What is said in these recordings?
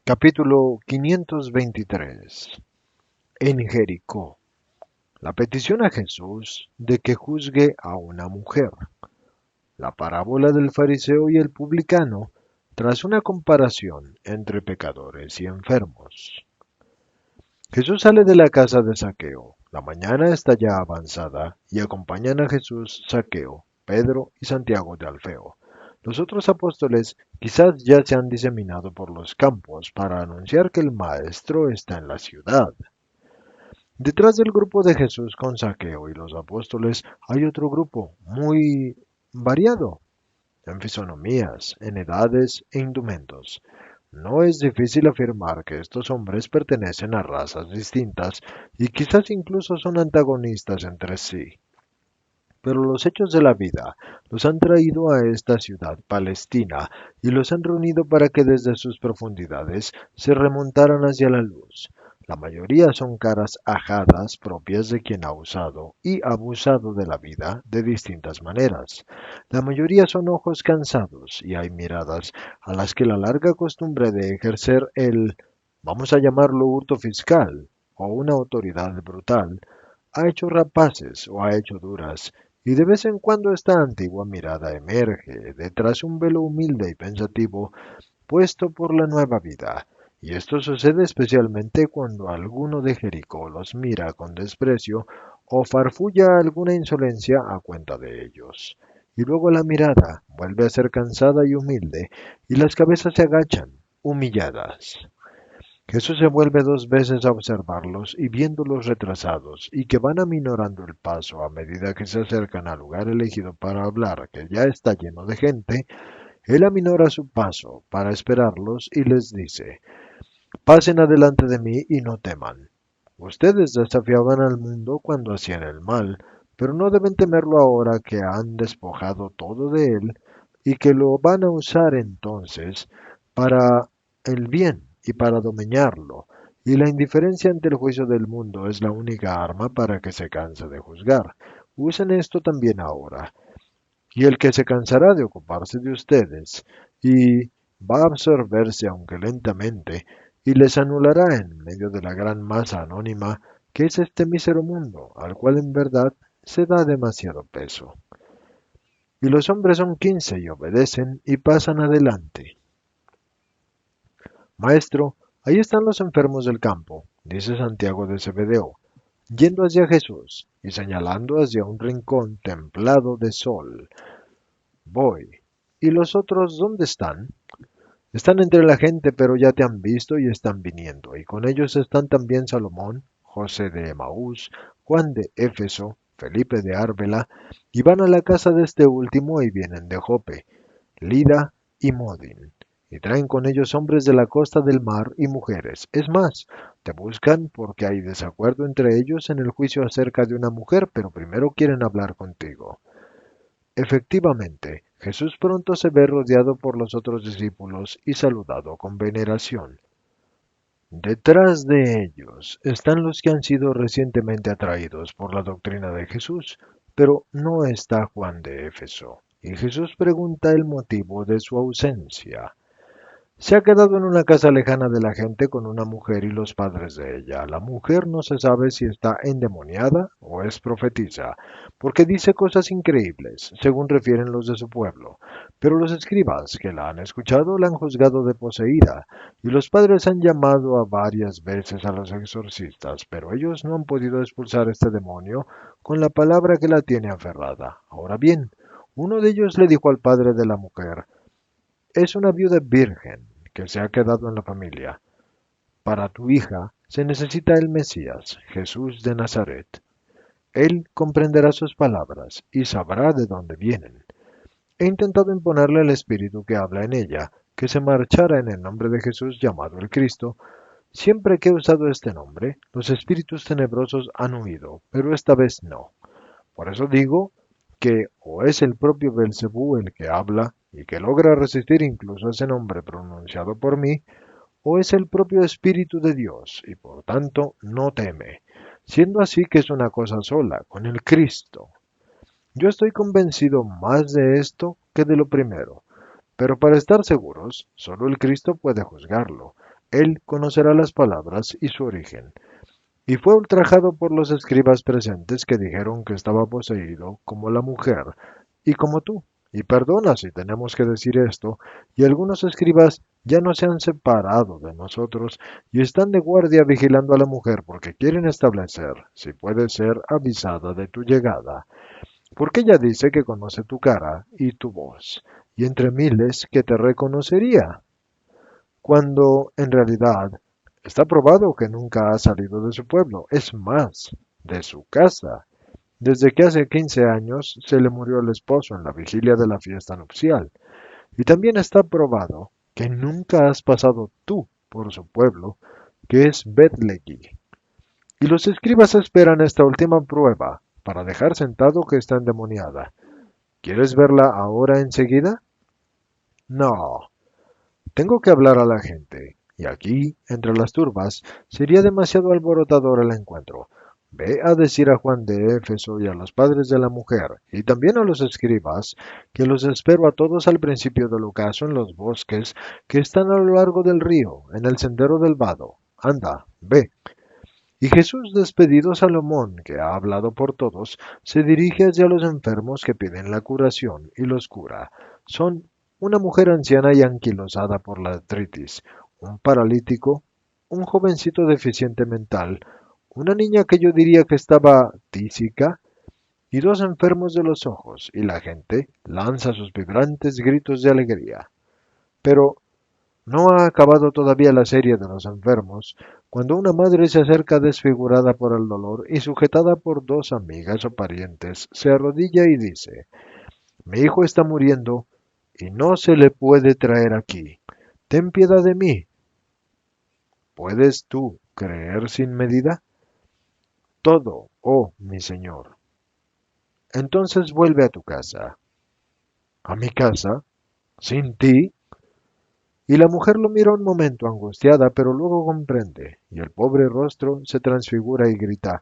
Capítulo 523. En Jericó. La petición a Jesús de que juzgue a una mujer. La parábola del fariseo y el publicano tras una comparación entre pecadores y enfermos. Jesús sale de la casa de Zaqueo. La mañana está ya avanzada y acompañan a Jesús Zaqueo, Pedro y Santiago de Alfeo. Los otros apóstoles quizás ya se han diseminado por los campos para anunciar que el Maestro está en la ciudad. Detrás del grupo de Jesús con Zaqueo y los apóstoles hay otro grupo muy variado en fisonomías, en edades e indumentos. No es difícil afirmar que estos hombres pertenecen a razas distintas y quizás incluso son antagonistas entre sí. Pero los hechos de la vida los han traído a esta ciudad palestina y los han reunido para que desde sus profundidades se remontaran hacia la luz. La mayoría son caras ajadas propias de quien ha usado y abusado de la vida de distintas maneras. La mayoría son ojos cansados y hay miradas a las que la larga costumbre de ejercer vamos a llamarlo hurto fiscal, o una autoridad brutal, ha hecho rapaces o ha hecho duras, y de vez en cuando esta antigua mirada emerge detrás un velo humilde y pensativo puesto por la nueva vida. Y esto sucede especialmente cuando alguno de Jericó los mira con desprecio o farfulla alguna insolencia a cuenta de ellos. Y luego la mirada vuelve a ser cansada y humilde, y las cabezas se agachan, humilladas. Jesús se vuelve dos veces a observarlos y viéndolos retrasados y que van aminorando el paso a medida que se acercan al lugar elegido para hablar, que ya está lleno de gente, él aminora su paso para esperarlos y les dice, pasen adelante de mí y no teman. Ustedes desafiaban al mundo cuando hacían el mal, pero no deben temerlo ahora que han despojado todo de él y que lo van a usar entonces para el bien y para dominarlo. Y la indiferencia ante el juicio del mundo es la única arma para que se canse de juzgar. Usen esto también ahora. Y el que se cansará de ocuparse de ustedes y va a absorberse aunque lentamente y les anulará en medio de la gran masa anónima que es este mísero mundo, al cual en verdad se da demasiado peso. Y los hombres son 15 y obedecen y pasan adelante. Maestro, ahí están los enfermos del campo, dice Santiago de Zebedeo, yendo hacia Jesús y señalando hacia un rincón templado de sol. Voy. ¿Y los otros dónde están? Están entre la gente, pero ya te han visto y están viniendo. Y con ellos están también Salomón, José de Emaús, Juan de Éfeso, Felipe de Árbela, y van a la casa de este último y vienen de Jope, Lida y Modin. Y traen con ellos hombres de la costa del mar y mujeres. Es más, te buscan porque hay desacuerdo entre ellos en el juicio acerca de una mujer, pero primero quieren hablar contigo. Efectivamente, Jesús pronto se ve rodeado por los otros discípulos y saludado con veneración. Detrás de ellos están los que han sido recientemente atraídos por la doctrina de Jesús, pero no está Juan de Éfeso, y Jesús pregunta el motivo de su ausencia. Se ha quedado en una casa lejana de la gente con una mujer y los padres de ella. La mujer no se sabe si está endemoniada o es profetisa, porque dice cosas increíbles, según refieren los de su pueblo. Pero los escribas que la han escuchado la han juzgado de poseída, y los padres han llamado a varias veces a los exorcistas, pero ellos no han podido expulsar este demonio con la palabra que la tiene aferrada. Ahora bien, uno de ellos le dijo al padre de la mujer, es una viuda virgen que se ha quedado en la familia. Para tu hija se necesita el Mesías, Jesús de Nazaret. Él comprenderá sus palabras y sabrá de dónde vienen. He intentado imponerle al espíritu que habla en ella, que se marchara en el nombre de Jesús llamado el Cristo. Siempre que he usado este nombre, los espíritus tenebrosos han huido, pero esta vez no. Por eso digo que o es el propio Belcebú el que habla y que logra resistir incluso ese nombre pronunciado por mí, o es el propio Espíritu de Dios y por tanto no teme, siendo así que es una cosa sola, con el Cristo. Yo estoy convencido más de esto que de lo primero, pero para estar seguros, solo el Cristo puede juzgarlo. Él conocerá las palabras y su origen. Y fue ultrajado por los escribas presentes que dijeron que estaba poseído como la mujer y como tú. Y perdona si tenemos que decir esto, y algunos escribas ya no se han separado de nosotros y están de guardia vigilando a la mujer porque quieren establecer si puede ser avisada de tu llegada. Porque ella dice que conoce tu cara y tu voz, y entre miles que te reconocería, cuando en realidad está probado que nunca ha salido de su pueblo, es más, de su casa, desde que hace 15 años se le murió el esposo en la vigilia de la fiesta nupcial. Y también está probado que nunca has pasado tú por su pueblo, que es Betlehem. Y los escribas esperan esta última prueba para dejar sentado que está endemoniada. ¿Quieres verla ahora enseguida? No, tengo que hablar a la gente, y aquí, entre las turbas, sería demasiado alborotador el encuentro. Ve a decir a Juan de Éfeso y a los padres de la mujer, y también a los escribas, que los espero a todos al principio del ocaso en los bosques que están a lo largo del río, en el sendero del vado. Anda, ve. Y Jesús, despedido Salomón, que ha hablado por todos, se dirige hacia los enfermos que piden la curación y los cura. Son una mujer anciana y anquilosada por la artritis, un paralítico, un jovencito deficiente mental, una niña que yo diría que estaba tísica, y dos enfermos de los ojos, y la gente lanza sus vibrantes gritos de alegría. Pero no ha acabado todavía la serie de los enfermos, cuando una madre se acerca desfigurada por el dolor y sujetada por dos amigas o parientes, se arrodilla y dice, mi hijo está muriendo y no se le puede traer aquí. Ten piedad de mí. ¿Puedes tú creer sin medida? Todo, oh mi Señor. Entonces vuelve a tu casa. ¿A mi casa? ¿Sin ti? Y la mujer lo mira un momento angustiada, pero luego comprende, y el pobre rostro se transfigura y grita,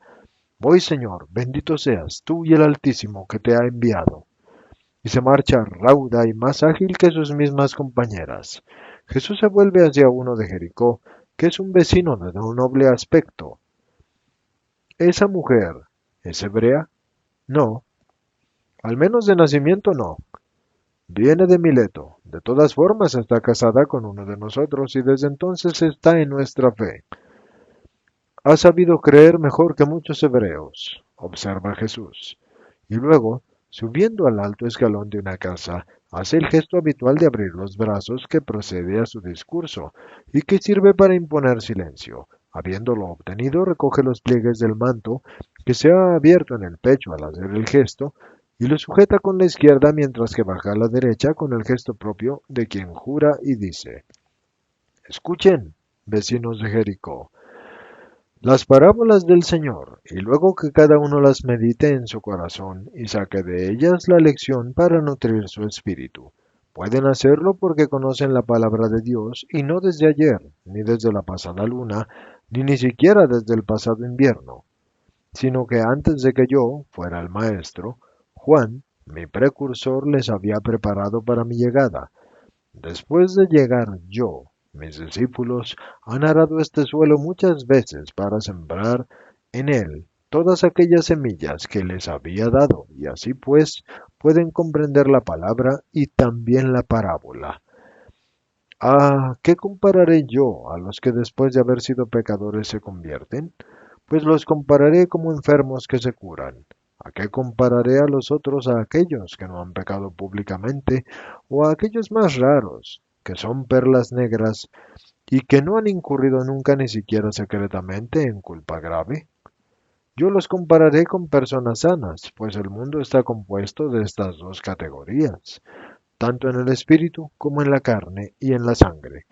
voy, Señor, bendito seas tú y el Altísimo que te ha enviado. Y se marcha rauda y más ágil que sus mismas compañeras. Jesús se vuelve hacia uno de Jericó, que es un vecino de un noble aspecto. ¿Esa mujer es hebrea? No, al menos de nacimiento no. Viene de Mileto. De todas formas está casada con uno de nosotros y desde entonces está en nuestra fe. Ha sabido creer mejor que muchos hebreos, observa Jesús. Y luego, subiendo al alto escalón de una casa, hace el gesto habitual de abrir los brazos que procede a su discurso y que sirve para imponer silencio. Habiéndolo obtenido, recoge los pliegues del manto que se ha abierto en el pecho al hacer el gesto y lo sujeta con la izquierda mientras que baja a la derecha con el gesto propio de quien jura y dice, escuchen, vecinos de Jericó, las parábolas del Señor, y luego que cada uno las medite en su corazón y saque de ellas la lección para nutrir su espíritu. Pueden hacerlo porque conocen la palabra de Dios y no desde ayer, ni desde la pasada luna, ni siquiera desde el pasado invierno, sino que antes de que yo fuera el maestro, Juan, mi precursor, les había preparado para mi llegada. Después de llegar yo, mis discípulos han arado este suelo muchas veces para sembrar en él todas aquellas semillas que les había dado, y así pues pueden comprender la palabra y también la parábola. Ah, ¿qué compararé yo a los que después de haber sido pecadores se convierten? Pues los compararé como enfermos que se curan. ¿A qué compararé a los otros a aquellos que no han pecado públicamente o a aquellos más raros, que son perlas negras y que no han incurrido nunca ni siquiera secretamente en culpa grave? Yo los compararé con personas sanas, pues el mundo está compuesto de estas dos categorías, tanto en el espíritu como en la carne y en la sangre.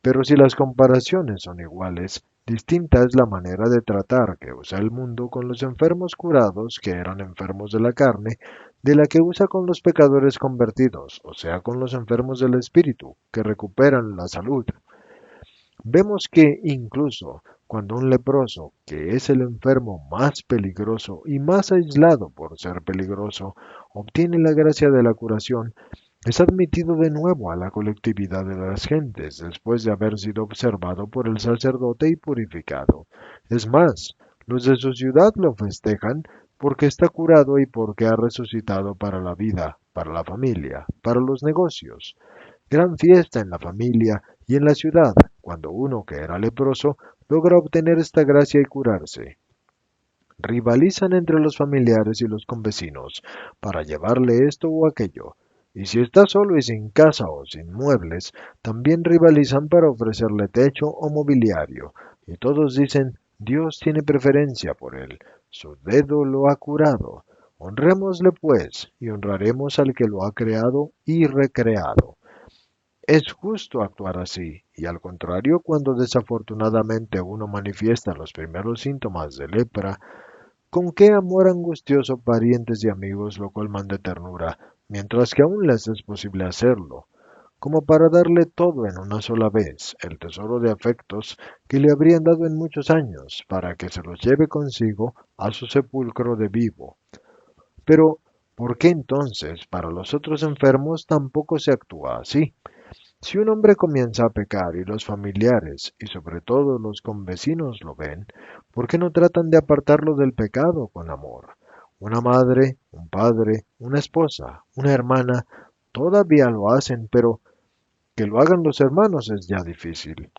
Pero si las comparaciones son iguales, distinta es la manera de tratar que usa el mundo con los enfermos curados que eran enfermos de la carne, de la que usa con los pecadores convertidos, o sea, con los enfermos del espíritu, que recuperan la salud. Vemos que incluso cuando un leproso, que es el enfermo más peligroso y más aislado por ser peligroso, obtiene la gracia de la curación, es admitido de nuevo a la colectividad de las gentes después de haber sido observado por el sacerdote y purificado. Es más, los de su ciudad lo festejan porque está curado y porque ha resucitado para la vida, para la familia, para los negocios. Gran fiesta en la familia y en la ciudad, cuando uno que era leproso logra obtener esta gracia y curarse. Rivalizan entre los familiares y los convecinos para llevarle esto o aquello. Y si está solo y sin casa o sin muebles, también rivalizan para ofrecerle techo o mobiliario. Y todos dicen, Dios tiene preferencia por él, su dedo lo ha curado. Honrémosle pues, y honraremos al que lo ha creado y recreado. Es justo actuar así, y al contrario, cuando desafortunadamente uno manifiesta los primeros síntomas de lepra, con qué amor angustioso parientes y amigos lo colman de ternura, mientras que aún les es posible hacerlo, como para darle todo en una sola vez, el tesoro de afectos que le habrían dado en muchos años, para que se los lleve consigo a su sepulcro de vivo. Pero, ¿por qué entonces para los otros enfermos tampoco se actúa así? Si un hombre comienza a pecar y los familiares, y sobre todo los convecinos lo ven, ¿por qué no tratan de apartarlo del pecado con amor? Una madre, un padre, una esposa, una hermana, todavía lo hacen, pero que lo hagan los hermanos es ya difícil.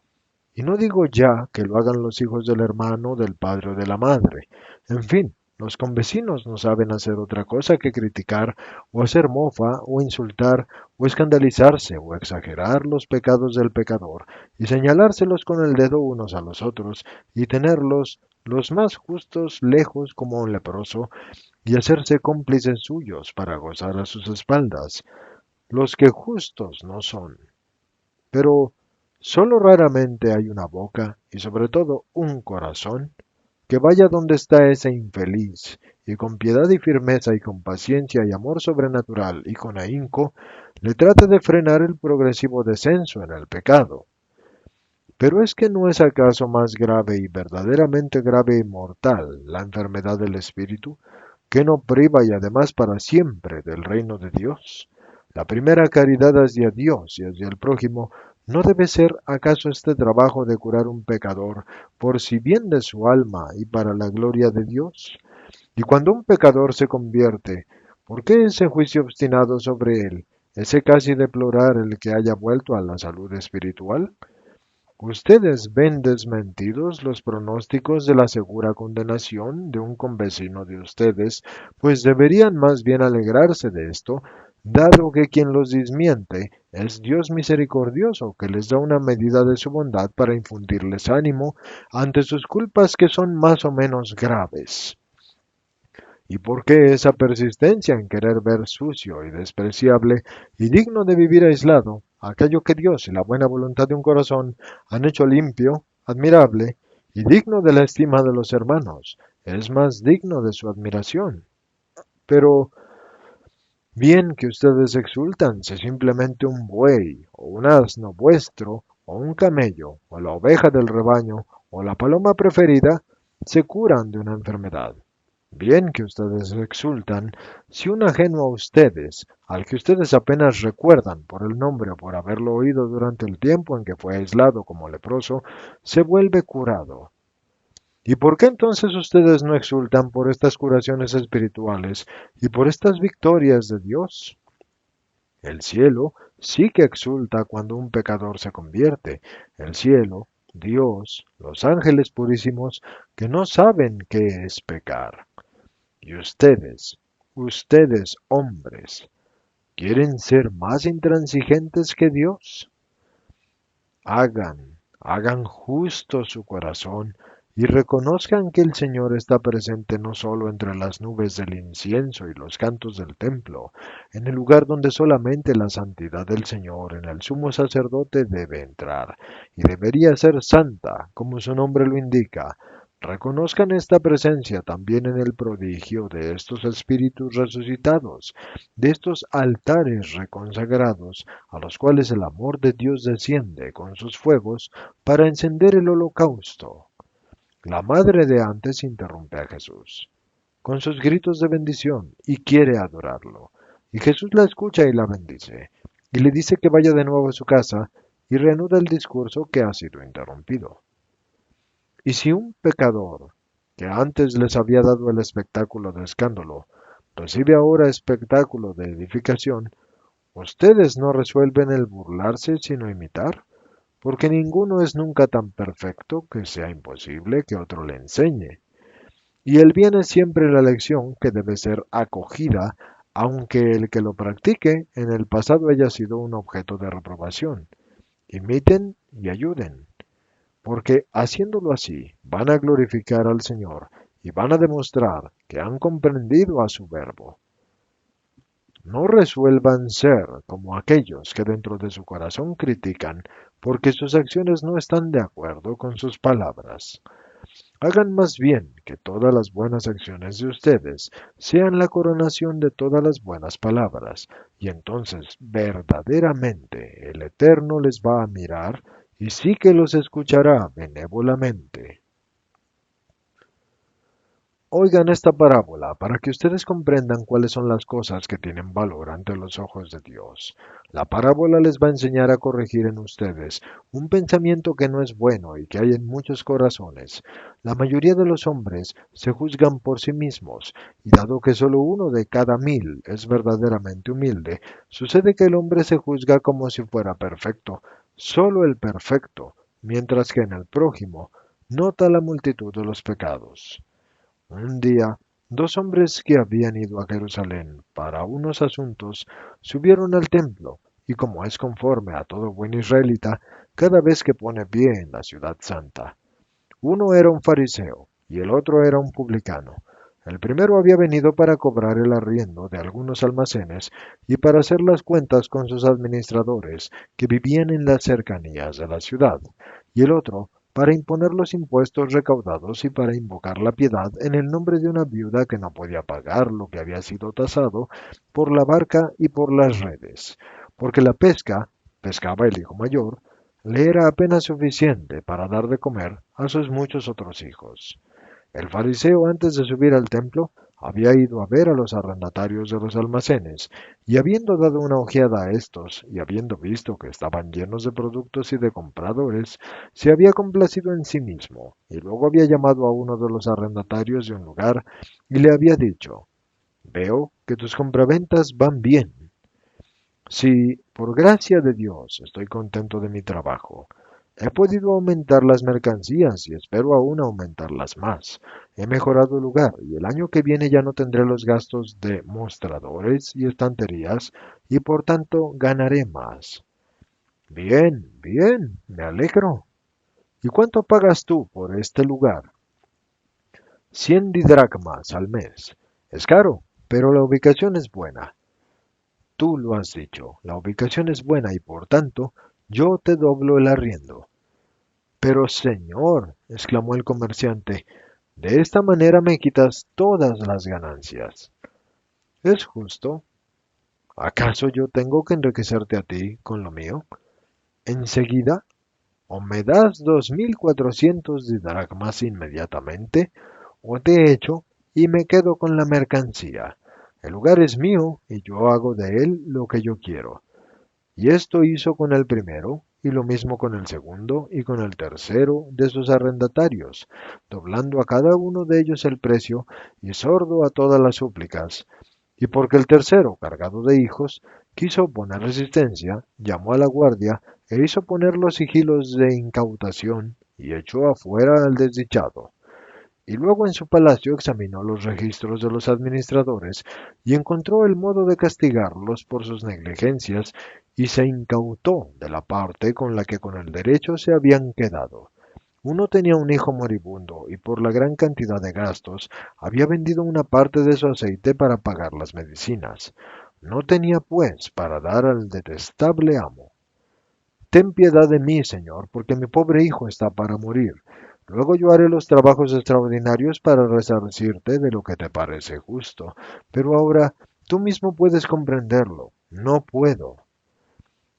Y no digo ya que lo hagan los hijos del hermano, del padre o de la madre. En fin, los convecinos no saben hacer otra cosa que criticar o hacer mofa o insultar o escandalizarse o exagerar los pecados del pecador y señalárselos con el dedo unos a los otros y tenerlos los más justos lejos como un leproso y hacerse cómplices suyos para gozar a sus espaldas, los que justos no son. Pero solo raramente hay una boca y sobre todo un corazón que vaya donde está ese infeliz y con piedad y firmeza y con paciencia y amor sobrenatural y con ahínco le trate de frenar el progresivo descenso en el pecado. Pero es que no es acaso más grave y verdaderamente grave y mortal la enfermedad del espíritu, que no priva y además para siempre del reino de Dios. La primera caridad hacia Dios y hacia el prójimo no debe ser acaso este trabajo de curar un pecador por si bien de su alma y para la gloria de Dios. Y cuando un pecador se convierte, ¿por qué ese juicio obstinado sobre él, ese casi deplorar el que haya vuelto a la salud espiritual? ¿Ustedes ven desmentidos los pronósticos de la segura condenación de un convecino de ustedes, pues deberían más bien alegrarse de esto, dado que quien los desmiente es Dios misericordioso, que les da una medida de su bondad para infundirles ánimo ante sus culpas que son más o menos graves? ¿Y por qué esa persistencia en querer ver sucio y despreciable y digno de vivir aislado aquello que Dios y la buena voluntad de un corazón han hecho limpio, admirable y digno de la estima de los hermanos? Es más digno de su admiración. Pero bien que ustedes exultan si simplemente un buey o un asno vuestro o un camello o la oveja del rebaño o la paloma preferida se curan de una enfermedad. Bien que ustedes exultan si un ajeno a ustedes, al que ustedes apenas recuerdan por el nombre o por haberlo oído durante el tiempo en que fue aislado como leproso, se vuelve curado. ¿Y por qué entonces ustedes no exultan por estas curaciones espirituales y por estas victorias de Dios? El cielo sí que exulta cuando un pecador se convierte. El cielo, Dios, los ángeles purísimos, que no saben qué es pecar. Y ustedes hombres, ¿quieren ser más intransigentes que Dios? Hagan justo su corazón y reconozcan que el Señor está presente no solo entre las nubes del incienso y los cantos del templo, en el lugar donde solamente la santidad del Señor en el sumo sacerdote debe entrar, y debería ser santa, como su nombre lo indica. Reconozcan esta presencia también en el prodigio de estos espíritus resucitados, de estos altares reconsagrados, a los cuales el amor de Dios desciende con sus fuegos para encender el holocausto. La madre de antes interrumpe a Jesús con sus gritos de bendición y quiere adorarlo. Y Jesús la escucha y la bendice. y le dice que vaya de nuevo a su casa y reanuda el discurso que ha sido interrumpido. Y si un pecador, que antes les había dado el espectáculo de escándalo, recibe ahora espectáculo de edificación, ustedes no resuelven el burlarse sino imitar, porque ninguno es nunca tan perfecto que sea imposible que otro le enseñe. Y el bien es siempre la lección que debe ser acogida, aunque el que lo practique en el pasado haya sido un objeto de reprobación. Imiten y ayuden, porque haciéndolo así van a glorificar al Señor y van a demostrar que han comprendido a su verbo. No resuelvan ser como aquellos que dentro de su corazón critican porque sus acciones no están de acuerdo con sus palabras. Hagan más bien que todas las buenas acciones de ustedes sean la coronación de todas las buenas palabras, y entonces verdaderamente el Eterno les va a mirar y sí que los escuchará benévolamente. Oigan esta parábola para que ustedes comprendan cuáles son las cosas que tienen valor ante los ojos de Dios. La parábola les va a enseñar a corregir en ustedes un pensamiento que no es bueno y que hay en muchos corazones. La mayoría de los hombres se juzgan por sí mismos, y dado que solo uno de cada 1000 es verdaderamente humilde, sucede que el hombre se juzga como si fuera perfecto, solo el perfecto, mientras que en el prójimo nota la multitud de los pecados. Un día, dos hombres que habían ido a Jerusalén para unos asuntos subieron al templo, y como es conforme a todo buen israelita, cada vez que pone pie en la ciudad santa. Uno era un fariseo y el otro era un publicano. El primero había venido para cobrar el arriendo de algunos almacenes y para hacer las cuentas con sus administradores que vivían en las cercanías de la ciudad, y el otro para imponer los impuestos recaudados y para invocar la piedad en el nombre de una viuda que no podía pagar lo que había sido tasado por la barca y por las redes, porque la pesca, pescaba el hijo mayor, le era apenas suficiente para dar de comer a sus muchos otros hijos. El fariseo, antes de subir al templo, había ido a ver a los arrendatarios de los almacenes, y habiendo dado una ojeada a estos, y habiendo visto que estaban llenos de productos y de compradores, se había complacido en sí mismo, y luego había llamado a uno de los arrendatarios de un lugar, y le había dicho, veo que tus compraventas van bien. Si, por gracia de Dios, estoy contento de mi trabajo, he podido aumentar las mercancías y espero aún aumentarlas más. He mejorado el lugar y el año que viene ya no tendré los gastos de mostradores y estanterías y por tanto ganaré más. Bien, bien, me alegro. ¿Y cuánto pagas tú por este lugar? 100 didracmas al mes. Es caro, pero la ubicación es buena. Tú lo has dicho, la ubicación es buena y por tanto yo te doblo el arriendo. Pero señor, exclamó el comerciante, de esta manera me quitas todas las ganancias. ¿Es justo? ¿Acaso yo tengo que enriquecerte a ti con lo mío? Enseguida, o me das 2400 didracmas inmediatamente, o te echo y me quedo con la mercancía. El lugar es mío y yo hago de él lo que yo quiero. Y esto hizo con el primero, y lo mismo con el segundo y con el tercero de sus arrendatarios, doblando a cada uno de ellos el precio y sordo a todas las súplicas. Y porque el tercero, cargado de hijos, quiso oponer resistencia, llamó a la guardia e hizo poner los sigilos de incautación y echó afuera al desdichado. Y luego en su palacio examinó los registros de los administradores y encontró el modo de castigarlos por sus negligencias y se incautó de la parte con la que con el derecho se habían quedado. Uno tenía un hijo moribundo y por la gran cantidad de gastos había vendido una parte de su aceite para pagar las medicinas. No tenía, pues, para dar al detestable amo. Ten piedad de mí, Señor, porque mi pobre hijo está para morir. Luego yo haré los trabajos extraordinarios para resarcirte de lo que te parece justo. Pero ahora tú mismo puedes comprenderlo. No puedo.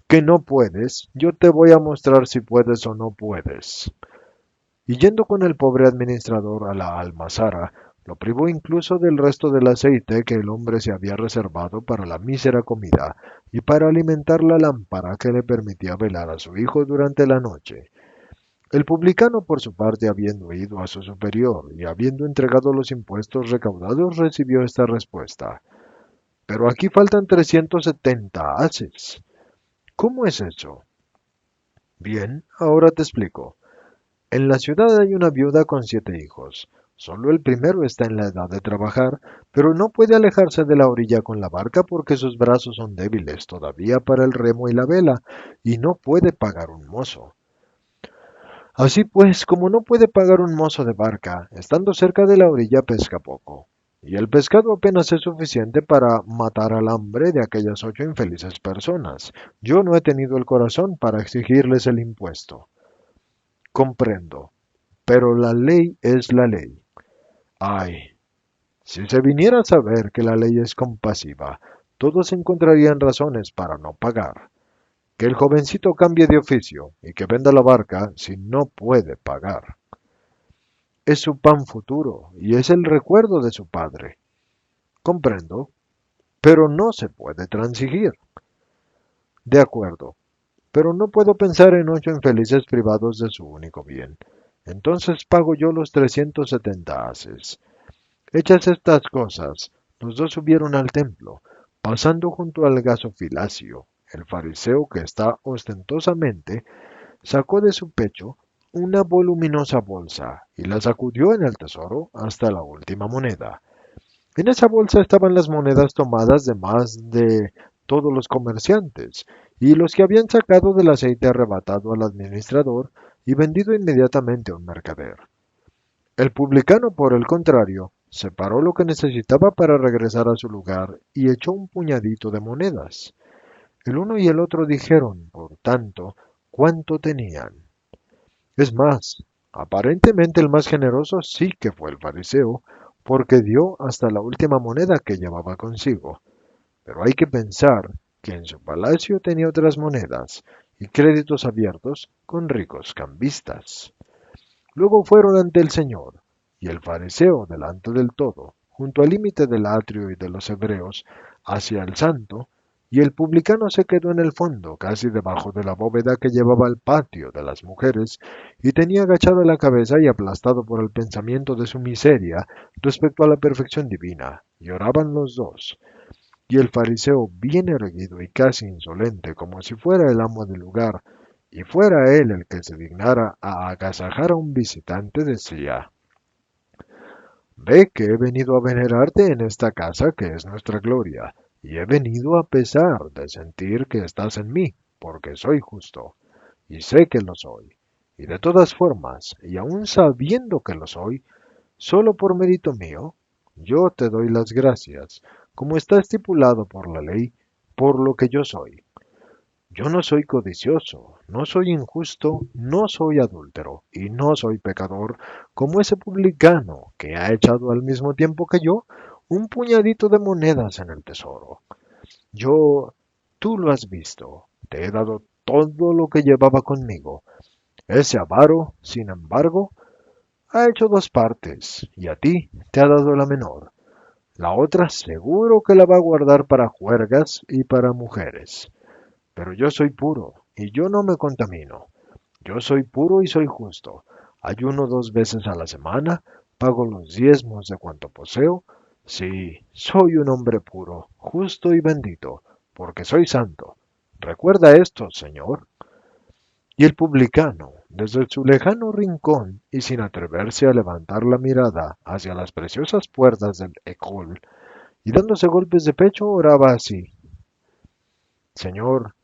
¿Que no puedes? Yo te voy a mostrar si puedes o no puedes. Y yendo con el pobre administrador a la almazara, Lo privó incluso del resto del aceite que el hombre se había reservado para la mísera comida y para alimentar la lámpara que le permitía velar a su hijo durante la noche. El publicano, por su parte, habiendo ido a su superior y habiendo entregado los impuestos recaudados, recibió esta respuesta: Pero aquí faltan 370 haces. ¿Cómo es eso? Bien, ahora te explico. En la ciudad hay una viuda con 7 hijos. Solo el primero está en la edad de trabajar, pero no puede alejarse de la orilla con la barca porque sus brazos son débiles todavía para el remo y la vela, y no puede pagar un mozo. Así pues, como no puede pagar un mozo de barca, estando cerca de la orilla pesca poco. Y el pescado apenas es suficiente para matar al hambre de aquellas 8 infelices personas. Yo no he tenido el corazón para exigirles el impuesto. Comprendo, pero la ley es la ley. Ay, si se viniera a saber que la ley es compasiva, todos encontrarían razones para no pagar. Que el jovencito cambie de oficio y que venda la barca si no puede pagar. Es su pan futuro y es el recuerdo de su padre. Comprendo, pero no se puede transigir. De acuerdo, pero no puedo pensar en 8 infelices privados de su único bien. Entonces pago yo los 370 haces. Hechas estas cosas, los dos subieron al templo, pasando junto al gasofilacio. El fariseo, que está ostentosamente, sacó de su pecho una voluminosa bolsa y la sacudió en el tesoro hasta la última moneda. En esa bolsa estaban las monedas tomadas de más de todos los comerciantes y los que habían sacado del aceite arrebatado al administrador y vendido inmediatamente a un mercader. El publicano, por el contrario, separó lo que necesitaba para regresar a su lugar y echó un puñadito de monedas. El uno y el otro dijeron, por tanto, cuánto tenían. Es más, aparentemente el más generoso sí que fue el fariseo, porque dio hasta la última moneda que llevaba consigo. Pero hay que pensar que en su palacio tenía otras monedas y créditos abiertos con ricos cambistas. Luego fueron ante el Señor, y el fariseo delante del todo, junto al límite del atrio y de los hebreos, hacia el santo, y el publicano se quedó en el fondo, casi debajo de la bóveda que llevaba al patio de las mujeres, y tenía agachada la cabeza y aplastado por el pensamiento de su miseria respecto a la perfección divina, y oraban los dos. Y el fariseo, bien erguido y casi insolente, como si fuera el amo del lugar, y fuera él el que se dignara a agasajar a un visitante, decía: Ve que he venido a venerarte en esta casa que es nuestra gloria, y he venido a pesar de sentir que estás en mí, porque soy justo, y sé que lo soy. Y de todas formas, y aun sabiendo que lo soy, solo por mérito mío, yo te doy las gracias, como está estipulado por la ley, por lo que yo soy. Yo no soy codicioso, no soy injusto, no soy adúltero y no soy pecador, como ese publicano que ha echado al mismo tiempo que yo un puñadito de monedas en el tesoro. Yo, tú lo has visto, te he dado todo lo que llevaba conmigo. Ese avaro, sin embargo, ha hecho 2 partes y a ti te ha dado la menor. La otra seguro que la va a guardar para juergas y para mujeres. Pero yo soy puro, y yo no me contamino. Yo soy puro y soy justo. Ayuno 2 veces a la semana, pago los diezmos de cuanto poseo. Sí, soy un hombre puro, justo y bendito, porque soy santo. Recuerda esto, Señor. Y el publicano, desde su lejano rincón y sin atreverse a levantar la mirada hacia las preciosas puertas del Ecol, y dándose golpes de pecho, oraba así: Señor,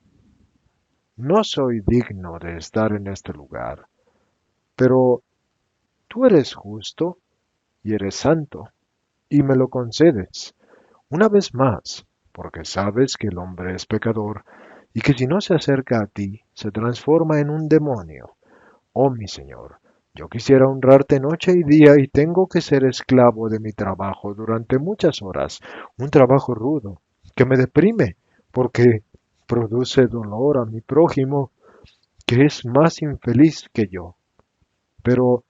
no soy digno de estar en este lugar, pero tú eres justo y eres santo, y me lo concedes, una vez más, porque sabes que el hombre es pecador, y que si no se acerca a ti, se transforma en un demonio. Oh mi Señor, yo quisiera honrarte noche y día y tengo que ser esclavo de mi trabajo durante muchas horas, un trabajo rudo, que me deprime, porque produce dolor a mi prójimo, que es más infeliz que yo. Pero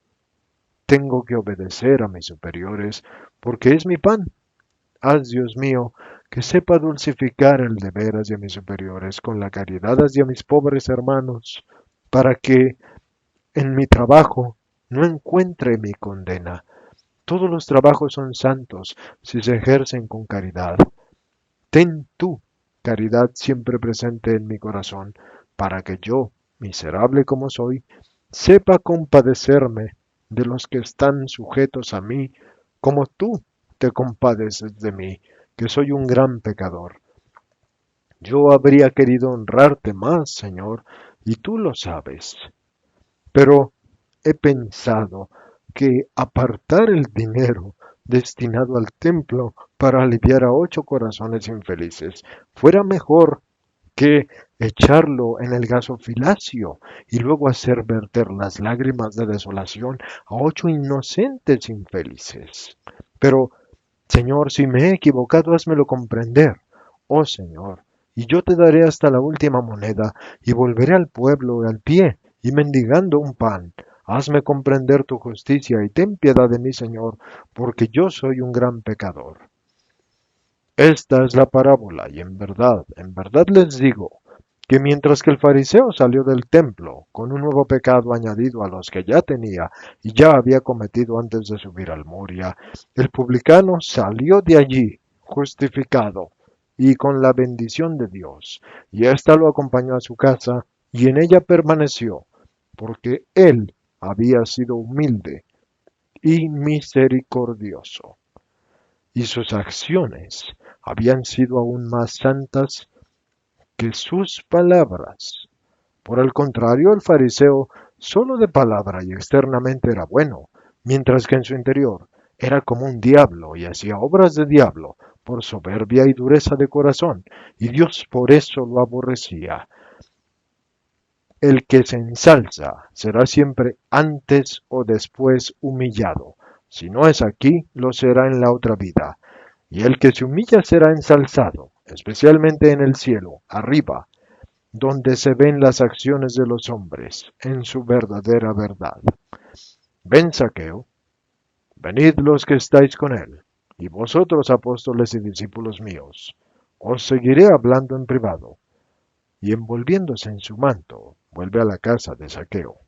tengo que obedecer a mis superiores, porque es mi pan. Haz, Dios mío, que sepa dulcificar el deber hacia mis superiores con la caridad hacia mis pobres hermanos, para que en mi trabajo no encuentre mi condena. Todos los trabajos son santos si se ejercen con caridad. Ten tú caridad siempre presente en mi corazón, para que yo, miserable como soy, sepa compadecerme de los que están sujetos a mí, como tú te compadeces de mí, que soy un gran pecador. Yo habría querido honrarte más, Señor, y tú lo sabes, pero he pensado que apartar el dinero destinado al templo para aliviar a 8 corazones infelices fuera mejor que echarlo en el gasofilacio y luego hacer verter las lágrimas de desolación a 8 inocentes infelices. Pero, Señor, si me he equivocado, házmelo comprender. Oh Señor, y yo te daré hasta la última moneda, y volveré al pueblo al pie, y mendigando un pan. Hazme comprender tu justicia, y ten piedad de mí, Señor, porque yo soy un gran pecador. Esta es la parábola, y en verdad les digo, que mientras que el fariseo salió del templo con un nuevo pecado añadido a los que ya tenía y ya había cometido antes de subir al Moria, el publicano salió de allí justificado y con la bendición de Dios, y ésta lo acompañó a su casa, y en ella permaneció, porque él había sido humilde y misericordioso, y sus acciones habían sido aún más santas que sus palabras. Por el contrario, el fariseo solo de palabra y externamente era bueno, mientras que en su interior era como un diablo y hacía obras de diablo por soberbia y dureza de corazón, y Dios por eso lo aborrecía. El que se ensalza será siempre antes o después humillado. Si no es aquí, lo será en la otra vida. Y el que se humilla será ensalzado, especialmente en el cielo, arriba, donde se ven las acciones de los hombres en su verdadera verdad. Ven, Zaqueo, venid los que estáis con él, y vosotros, apóstoles y discípulos míos, os seguiré hablando en privado. Y envolviéndose en su manto, vuelve a la casa de Zaqueo.